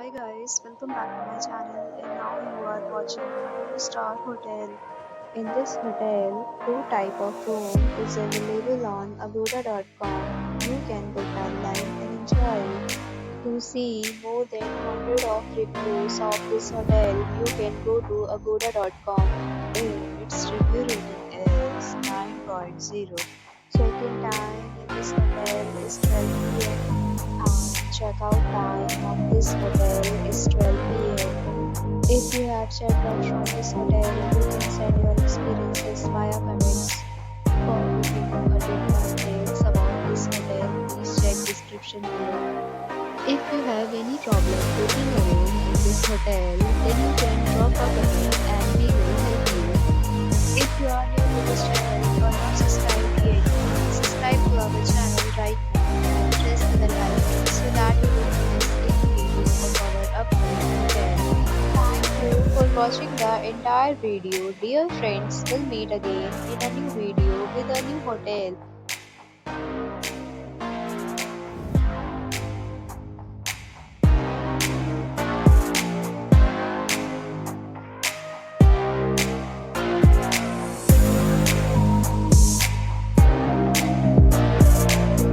Hi guys, welcome back to my channel and now you are watching a 2-star hotel. In this hotel, two type of room is available on agoda.com. You can book online and enjoy it. To see more than 100 of reviews of this hotel, you can go to agoda.com. Its review rating is 9.0. Check-in time in this hotel is 12 p.m. and check-out time of this hotel is 12 p.m. If you have checked out from this hotel, you can send your experiences via comments. For booking or getting updates about this hotel, please check description below. If you have any problem booking a room in this hotel, then you can drop a comment and we will help you. If you are new to this channel or not subscribed yet, subscribe to our channel right now and press the bell icon so that you will not miss any video of our upcoming content. Thank you for watching the entire video. Dear friends, we'll meet again in a new video with a new hotel.